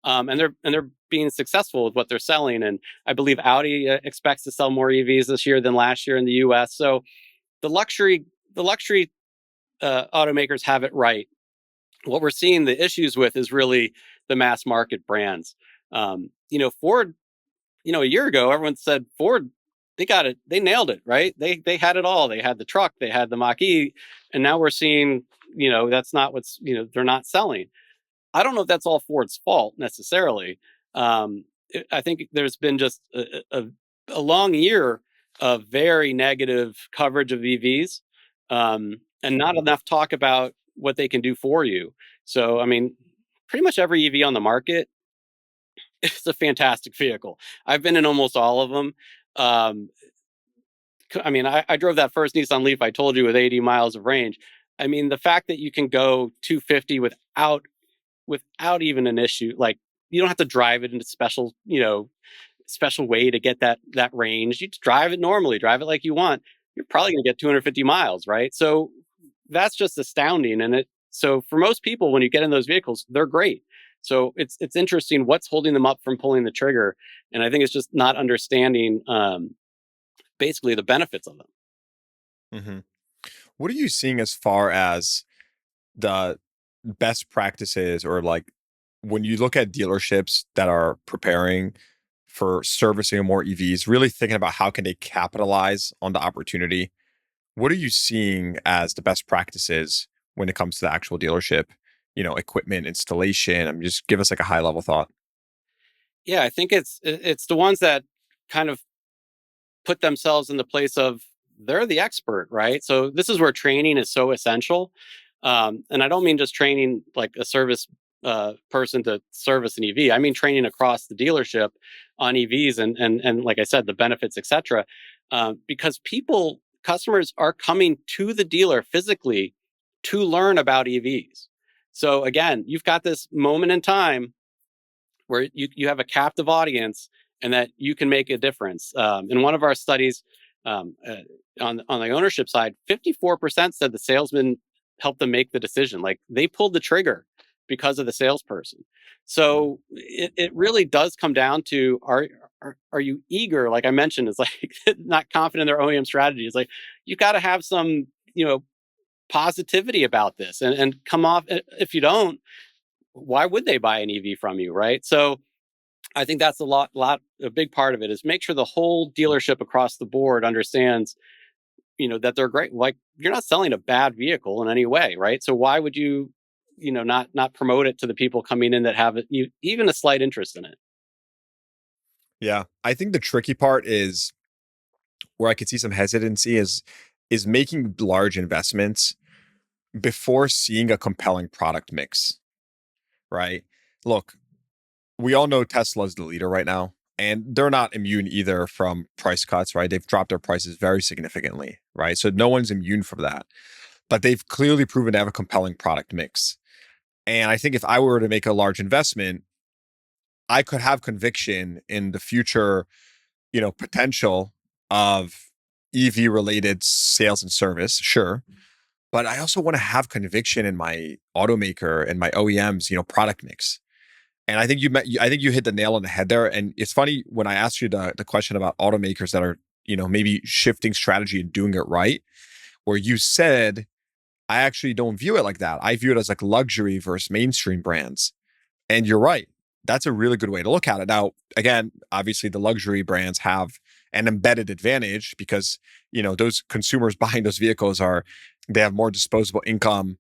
[SPEAKER 1] and they're being successful with what they're selling. And I believe Audi expects to sell more EVs this year than last year in the U.S. So the luxury automakers have it right. What we're seeing the issues with is really the mass market brands. Ford. A year ago, everyone said Ford, they got it, they nailed it, right? They had it all. They had the truck, they had the Mach-E, and now we're seeing, that's not they're not selling. I don't know if that's all Ford's fault necessarily. I think there's been just a long year of very negative coverage of EVs, and not enough talk about what they can do for you. So, I mean, pretty much every EV on the market, it's a fantastic vehicle. I've been in almost all of them. Um, I drove that first Nissan Leaf I told you with 80 miles of range. I mean, the fact that you can go 250 without even an issue, like you don't have to drive it in a special way to get that range. You just drive it normally, drive it like you want. You're probably going to get 250 miles, right? So that's just astounding. So for most people, when you get in those vehicles, they're great. So it's interesting what's holding them up from pulling the trigger, and I think it's just not understanding basically the benefits of them.
[SPEAKER 3] Hmm. What are you seeing as far as the best practices, or like when you look at dealerships that are preparing for servicing more EVs, really thinking about how can they capitalize on the opportunity? What are you seeing as the best practices when it comes to the actual dealership, equipment installation? I mean, just give us like a high level thought.
[SPEAKER 1] Yeah, I think it's the ones that kind of put themselves in the place of they're the expert, right? So this is where training is so essential. And I don't mean just training like a service person to service an EV. I mean training across the dealership on EVs and like I said, the benefits, etc. Because customers are coming to the dealer physically to learn about EVs. So again, you've got this moment in time where you have a captive audience and that you can make a difference. In one of our studies, on the ownership side, 54% said the salesman helped them make the decision. Like they pulled the trigger because of the salesperson. So it really does come down to are you eager? Like I mentioned, it's like not confident in their OEM strategy. It's like you got to have some positivity about this and come off. If you don't, why would they buy an EV from you, right? So I think that's a big part of it is make sure the whole dealership across the board understands, that they're great. Like you're not selling a bad vehicle in any way, right? So why would you, not promote it to the people coming in that have even a slight interest in it?
[SPEAKER 3] Yeah. I think the tricky part is where I could see some hesitancy is making large investments before seeing a compelling product mix, right? Look, we all know Tesla's the leader right now, and they're not immune either from price cuts, right? They've dropped their prices very significantly, right? So no one's immune from that. But they've clearly proven to have a compelling product mix. And I think if I were to make a large investment, I could have conviction in the future, potential of EV related sales and service, sure. But I also want to have conviction in my automaker and my OEM's, product mix. And I think you hit the nail on the head there. And it's funny when I asked you the question about automakers that are, maybe shifting strategy and doing it right, where you said, I actually don't view it like that. I view it as like luxury versus mainstream brands. And you're right. That's a really good way to look at it. Now, again, obviously the luxury brands have an embedded advantage because, those consumers buying those vehicles they have more disposable income,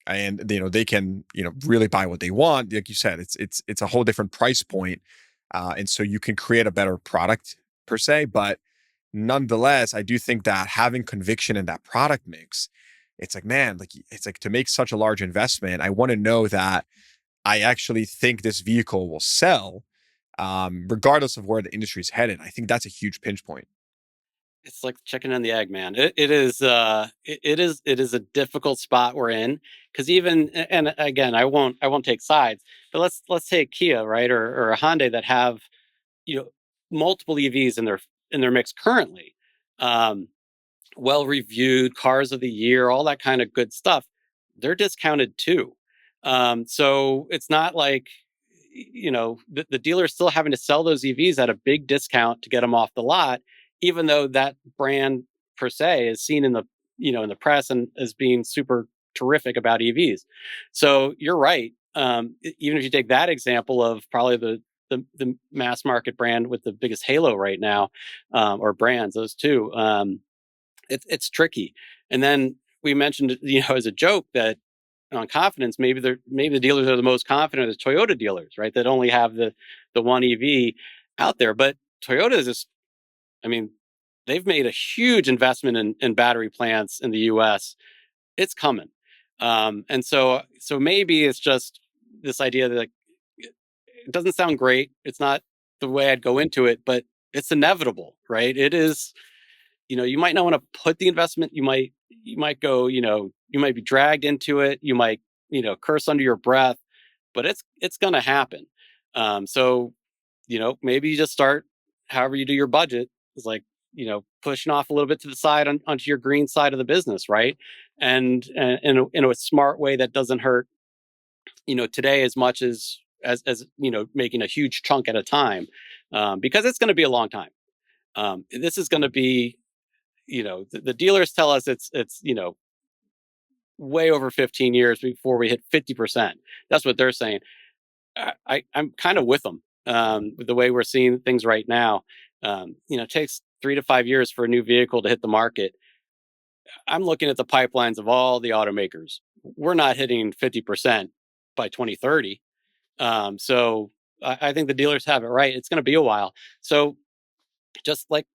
[SPEAKER 3] and they can, really buy what they want. Like you said, it's a whole different price point. And so you can create a better product per se, but nonetheless, I do think that having conviction in that product mix, it's like, man, like it's like to make such a large investment, I want to know that I actually think this vehicle will sell, regardless of where the industry is headed. I think that's a huge pinch point.
[SPEAKER 1] It's like the chicken and the egg, man. It is a difficult spot we're in because and again, I won't take sides, but let's take Kia, right, or a Hyundai that have you know multiple EVs in their mix currently, um, well reviewed cars of the year, all that kind of good stuff. they're discounted too. So it's not like, the dealer is still having to sell those EVs at a big discount to get them off the lot, even though that brand per se is seen in the press and as being super terrific about EVs. So you're right. Even if you take that example of probably the mass market brand with the biggest halo right now, or brands, those two, it's tricky. And then we mentioned, as a joke that on confidence, maybe the dealers are the most confident as Toyota dealers, right? That only have the one EV out there. But Toyota is just, I mean, they've made a huge investment in battery plants in the US. It's coming. And so maybe it's just this idea that, like, it doesn't sound great. It's not the way I'd go into it, but it's inevitable, right? It is, you might not want to put the investment. You might go, you might be dragged into it. You might, curse under your breath, but it's going to happen. So, maybe you just start however you do your budget is like, pushing off a little bit to the side onto your green side of the business, right? And in a smart way that doesn't hurt, today as much as making a huge chunk at a time, because it's going to be a long time. This is going to be, the dealers tell us it's way over 15 years before we hit 50%. That's what they're saying. I'm kind of with them, with the way we're seeing things right now. It takes 3 to 5 years for a new vehicle to hit the market. I'm looking at the pipelines of all the automakers. We're not hitting 50% by 2030. So I think the dealers have it right. It's going to be a while. So just like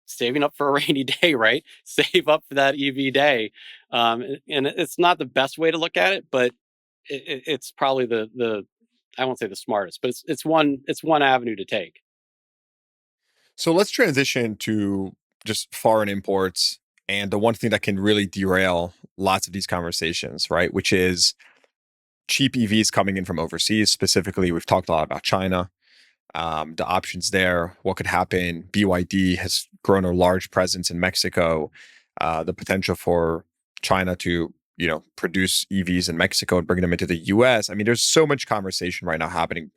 [SPEAKER 1] saving up for a rainy day, right? Save up for that EV day. And it's not the best way to look at it, but it's probably the I won't say the smartest, but it's one avenue to take.
[SPEAKER 3] So let's transition to just foreign imports and the one thing that can really derail lots of these conversations, right? Which is cheap EVs coming in from overseas. Specifically, we've talked a lot about China, the options there, what could happen. BYD has grown a large presence in Mexico, the potential for China to produce EVs in Mexico and bring them into the US. I mean, there's so much conversation right now happening,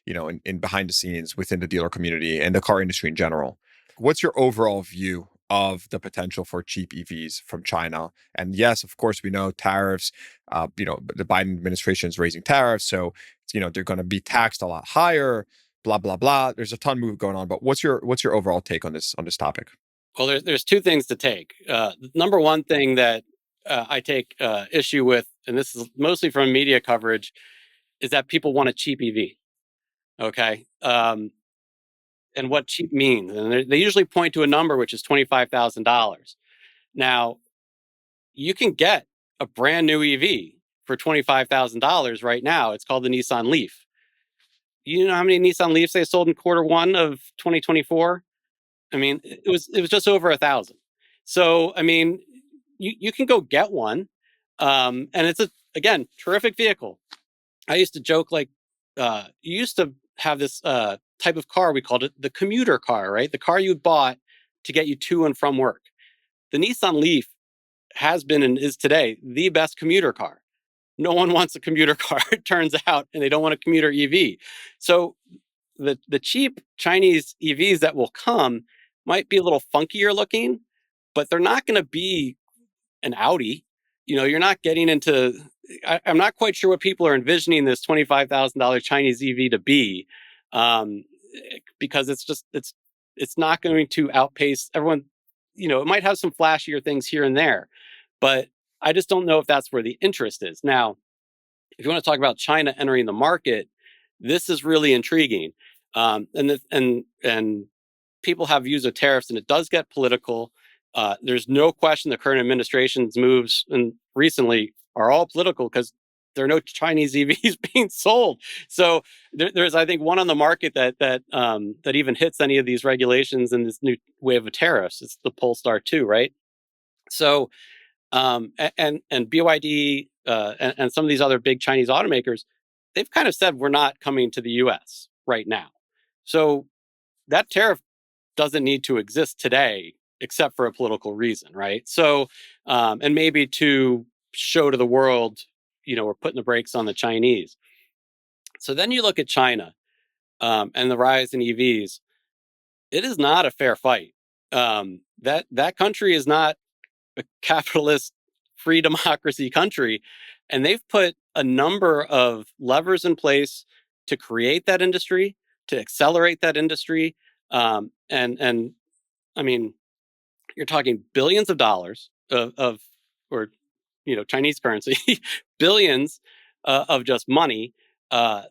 [SPEAKER 3] in behind the scenes within the dealer community and the car industry in general. What's your overall view of the potential for cheap EVs from China? And yes, of course, we know tariffs. The Biden administration is raising tariffs, so they're going to be taxed a lot higher. Blah blah blah. There's a ton move going on, but what's your overall take on this topic?
[SPEAKER 1] Well, there's two things to take. Number one thing that I take issue with, and this is mostly from media coverage, is that people want a cheap EV. Okay. And what cheap means. And they usually point to a number, which is $25,000. Now, you can get a brand new EV for $25,000 right now. It's called the Nissan Leaf. You know how many Nissan Leafs they sold in quarter 1 of 2024? I mean, it was just over 1,000. So, I mean, you can go get one, and it's again terrific vehicle. I used to joke, like, you used to have this type of car, we called it the commuter car, right? The car you bought to get you to and from work. The Nissan Leaf has been and is today the best commuter car. No one wants a commuter car, it turns out, and they don't want a commuter EV. So the cheap Chinese EVs that will come might be a little funkier looking, but they're not going to be an Audi. You're not getting into. I'm not quite sure what people are envisioning this $25,000 Chinese EV to be, because it's not going to outpace everyone. It might have some flashier things here and there, but I just don't know if that's where the interest is. Now, if you want to talk about China entering the market, this is really intriguing. And people have views of tariffs, and it does get political. There's no question the current administration's moves and recently are all political because there are no Chinese EVs being sold. So there's, I think, one on the market that even hits any of these regulations and this new wave of tariffs. It's the Polestar 2, right? So and BYD and some of these other big Chinese automakers, they've kind of said we're not coming to the U.S. right now. So that tariff doesn't need to exist today, except for a political reason, right? So and maybe to show to the world, we're putting the brakes on the Chinese. So then you look at China and the rise in EVs. It is not a fair fight. That country is not a capitalist free democracy country, and they've put a number of levers in place to create that industry, to accelerate that industry, and I mean, you're talking billions of dollars of or Chinese currency, billions of just money.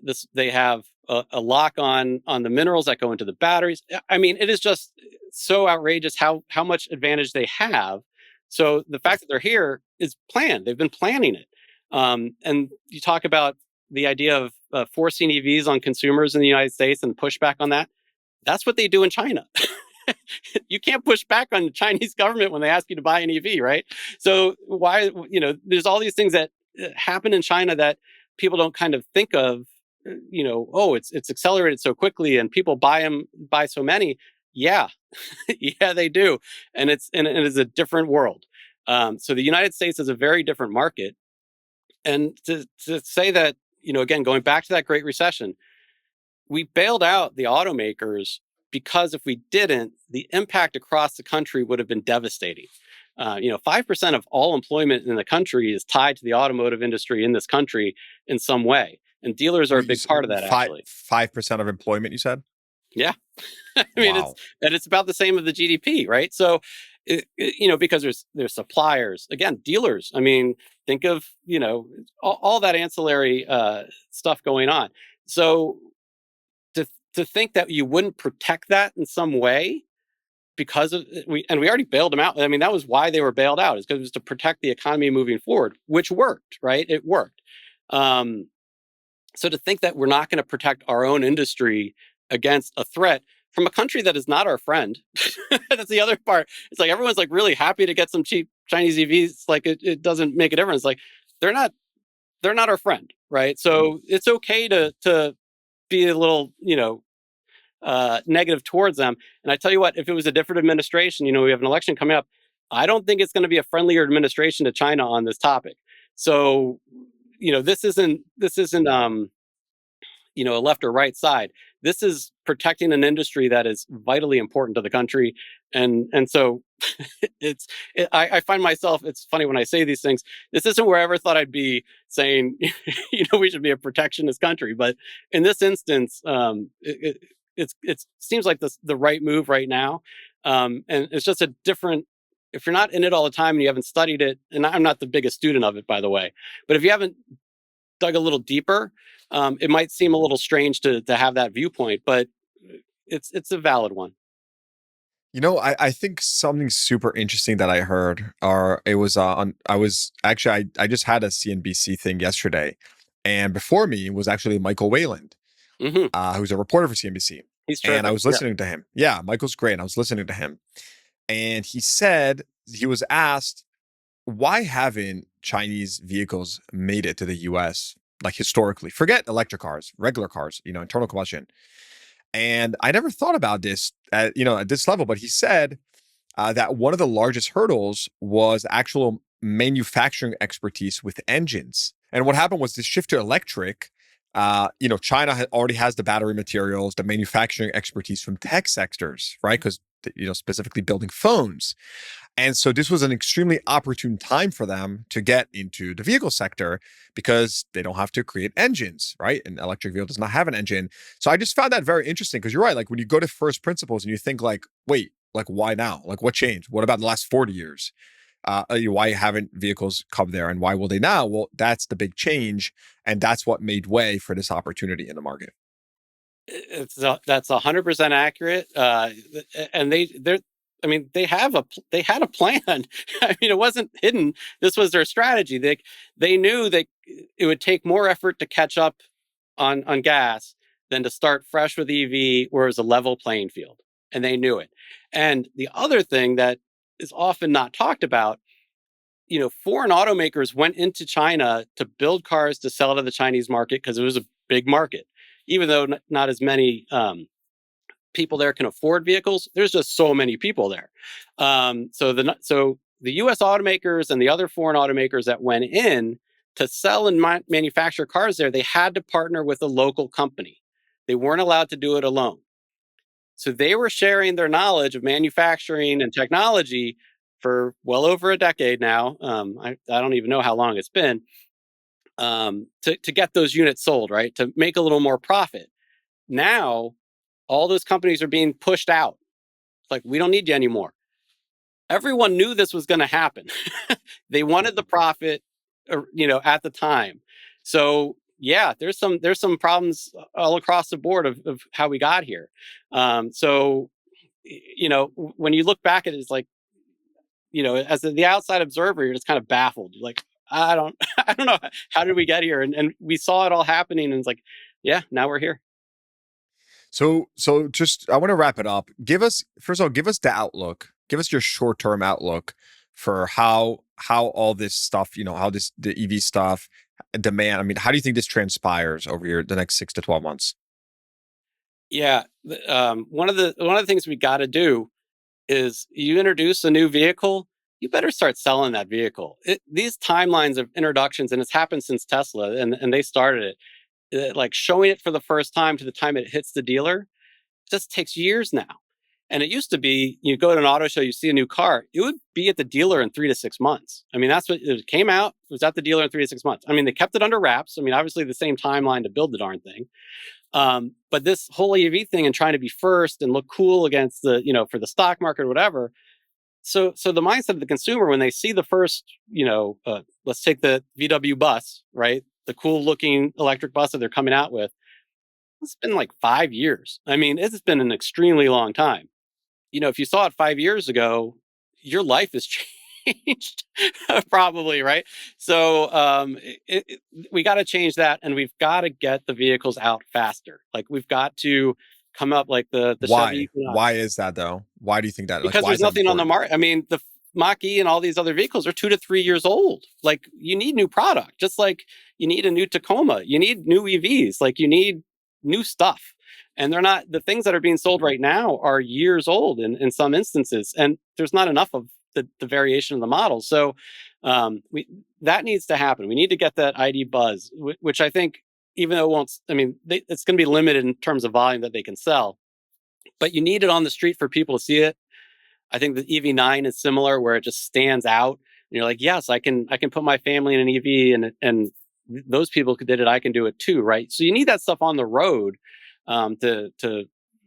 [SPEAKER 1] This They have a lock on the minerals that go into the batteries. I mean, it is just so outrageous how much advantage they have. So the fact that they're here is planned. They've been planning it. And you talk about the idea of forcing EVs on consumers in the United States and pushback on that. That's what they do in China. You can't push back on the Chinese government when they ask you to buy an EV, right? So why, there's all these things that happen in China that people don't kind of think of, oh, it's accelerated so quickly and people buy so many. Yeah, yeah, they do. And it is a different world. So the United States is a very different market. And to say that, again, going back to that Great Recession, we bailed out the automakers because if we didn't, the impact across the country would have been devastating. 5% of all employment in the country is tied to the automotive industry in this country in some way. And dealers are a big part of that, actually.
[SPEAKER 3] 5% of employment, you said?
[SPEAKER 1] Yeah. I mean,
[SPEAKER 3] Wow.
[SPEAKER 1] it's about the same of the GDP, right? So, because there's suppliers, again, dealers. I mean, think of, all that ancillary stuff going on. So to think that you wouldn't protect that in some way because of we already bailed them out. I mean, that was why they were bailed out, is because it was to protect the economy moving forward, which worked, right? It worked. So to think that we're not going to protect our own industry against a threat from a country that is not our friend, that's the other part. It's like everyone's like really happy to get some cheap Chinese EVs. Like it doesn't make a difference. Like they're not our friend, right? So it's okay to be a little, negative towards them. And I tell you what, if it was a different administration, we have an election coming up, I don't think it's going to be a friendlier administration to China on this topic. So, this isn't a left or right side. This is protecting an industry that is vitally important to the country, and so I find myself. It's funny when I say these things. This isn't where I ever thought I'd be saying, we should be a protectionist country, but in this instance, it seems like the right move right now, and it's just a different. If you're not in it all the time and you haven't studied it, and I'm not the biggest student of it, by the way, but if you haven't dug a little deeper, it might seem a little strange to have that viewpoint, but it's a valid one.
[SPEAKER 3] I think something super interesting that I heard, or it was I just had a CNBC thing yesterday, and before me was actually Michael Wayland,
[SPEAKER 1] Hmm.
[SPEAKER 3] who's a reporter for CNBC,
[SPEAKER 1] He's
[SPEAKER 3] and I
[SPEAKER 1] terrific.
[SPEAKER 3] was listening to him. Yeah, Michael's great. I was listening to him, and he said he was asked, why haven't Chinese vehicles made it to the US, like historically? Forget electric cars, regular cars, internal combustion. And I never thought about this at this level, but he said that one of the largest hurdles was actual manufacturing expertise with engines. And what happened was this shift to electric. China already has the battery materials, the manufacturing expertise from tech sectors, right? Because specifically building phones. And so this was an extremely opportune time for them to get into the vehicle sector because they don't have to create engines, right? An electric vehicle does not have an engine. So I just found that very interesting because you're right. Like when you go to first principles and you think like, wait, like why now? Like what changed? What about the last 40 years? Why haven't vehicles come there and why will they now? Well, that's the big change. And that's what made way for this opportunity in the market.
[SPEAKER 1] That's 100% accurate. And they had a plan. I mean, it wasn't hidden. This was their strategy. They knew that it would take more effort to catch up on gas than to start fresh with EV, where it's a level playing field, and they knew it. And the other thing that is often not talked about, foreign automakers went into China to build cars to sell to the Chinese market because it was a big market, even though not as many people there can afford vehicles. There's just so many people there. So the U.S. automakers and the other foreign automakers that went in to sell and manufacture cars there, they had to partner with a local company. They weren't allowed to do it alone. So they were sharing their knowledge of manufacturing and technology for well over a decade now. I don't even know how long it's been, to get those units sold, right? To make a little more profit. Now, all those companies are being pushed out. It's like, we don't need you anymore. Everyone knew this was going to happen. They wanted the profit, at the time. So yeah, there's some problems all across the board of how we got here. So when you look back at it, it's like, as the outside observer, you're just kind of baffled. You're like, I don't, I don't know, how did we get here? And we saw it all happening, and it's like, yeah, now we're here.
[SPEAKER 3] So just I want to wrap it up. Give us first of all, give us the outlook. Give us your short term outlook for how all this stuff, how the EV stuff, demand. I mean, how do you think this transpires over the next 6 to 12 months?
[SPEAKER 1] Yeah, one of the things we got to do is, you introduce a new vehicle, you better start selling that vehicle. These timelines of introductions, and it's happened since Tesla, and they started it, like showing it for the first time to the time it hits the dealer, just takes years now. And it used to be, you go to an auto show, you see a new car, it would be at the dealer in 3 to 6 months. I mean, that's what it came out, it was at the dealer in 3 to 6 months. I mean, they kept it under wraps. I mean, obviously the same timeline to build the darn thing. But this whole EV thing and trying to be first and look cool against for the stock market or whatever. So the mindset of the consumer, when they see the first, let's take the VW bus, right? The cool looking electric bus that they're coming out with. It's been like 5 years. I mean, it's been an extremely long time. If you saw it 5 years ago, your life has changed, probably, right? So we got to change that, and we've got to get the vehicles out faster. Like, we've got to come up like the Chevy
[SPEAKER 3] Why?
[SPEAKER 1] Equinox.
[SPEAKER 3] Why is that though? Why do you think that? Like,
[SPEAKER 1] Because
[SPEAKER 3] why is
[SPEAKER 1] there's
[SPEAKER 3] that
[SPEAKER 1] nothing on the
[SPEAKER 3] important?
[SPEAKER 1] market. I mean, the Mach-E and all these other vehicles are 2 to 3 years old. Like, you need new product, just like you need a new Tacoma. You need new EVs. Like, you need new stuff. And they're not, the things that are being sold right now are years old in some instances. And there's not enough of the variation of the model. So we that needs to happen. We need to get that ID buzz, which I think, even though it won't, I mean, it's going to be limited in terms of volume that they can sell, but you need it on the street for people to see it. I think the EV9 is similar, where it just stands out. And you're like, yes, I can put my family in an EV, and those people who did it, I can do it too, right? So you need that stuff on the road, to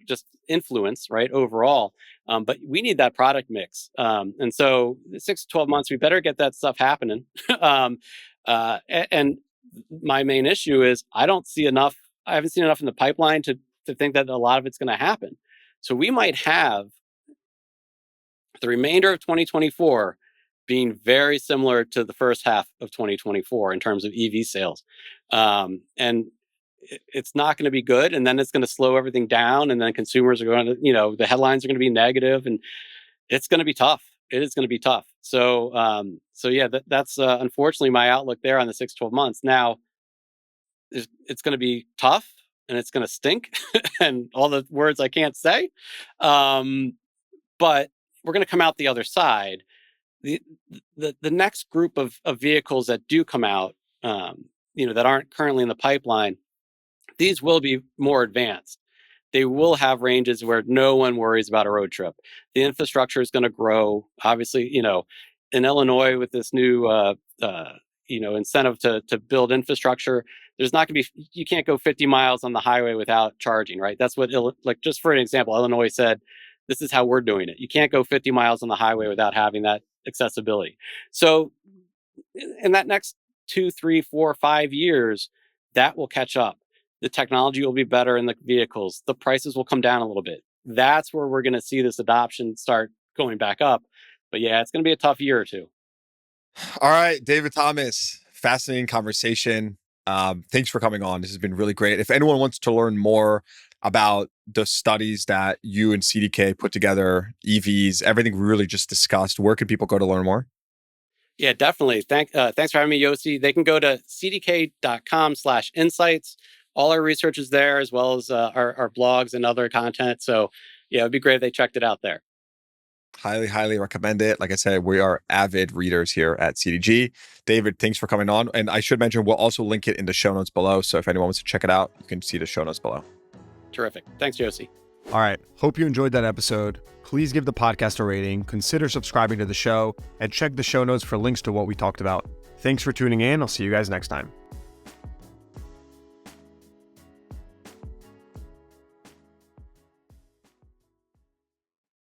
[SPEAKER 1] just influence, right, overall. But we need that product mix, and so 6 to 12 months, we better get that stuff happening. And my main issue is, I don't see enough. I haven't seen enough in the pipeline to think that a lot of it's going to happen. So we might have the remainder of 2024 being very similar to the first half of 2024 in terms of EV sales. And it's not going to be good. And then it's going to slow everything down. And then consumers are going to, the headlines are going to be negative, and it's going to be tough. It is going to be tough. So yeah, that's unfortunately my outlook there on the 6 to 12 months. Now, it's going to be tough, and it's going to stink, and all the words I can't say. But we're going to come out the other side. The next group of vehicles that do come out, that aren't currently in the pipeline, these will be more advanced. They will have ranges where no one worries about a road trip. The infrastructure is going to grow. Obviously, in Illinois, with this new incentive to build infrastructure, there's not going to be, you can't go 50 miles on the highway without charging, right? That's what, like, just for an example, Illinois said, this is how we're doing it. You can't go 50 miles on the highway without having that accessibility. So in that next 2, 3, 4, 5 years, that will catch up. The technology will be better in the vehicles. The prices will come down a little bit. That's where we're going to see this adoption start going back up. But yeah, it's going to be a tough year or two.
[SPEAKER 3] All right, David Thomas, fascinating conversation. Thanks for coming on. This has been really great. If anyone wants to learn more about the studies that you and CDK put together, EVs, everything we really just discussed, where can people go to learn more?
[SPEAKER 1] Yeah, definitely. Thanks for having me, Yossi. They can go to cdk.com/insights. All our research is there, as well as our blogs and other content. So yeah, it'd be great if they checked it out there.
[SPEAKER 3] Highly, highly recommend it. Like I said, we are avid readers here at CDG. David, thanks for coming on. And I should mention, we'll also link it in the show notes below. So if anyone wants to check it out, you can see the show notes below.
[SPEAKER 1] Terrific. Thanks, Josie.
[SPEAKER 4] All right. Hope you enjoyed that episode. Please give the podcast a rating, consider subscribing to the show, and check the show notes for links to what we talked about. Thanks for tuning in. I'll see you guys next time.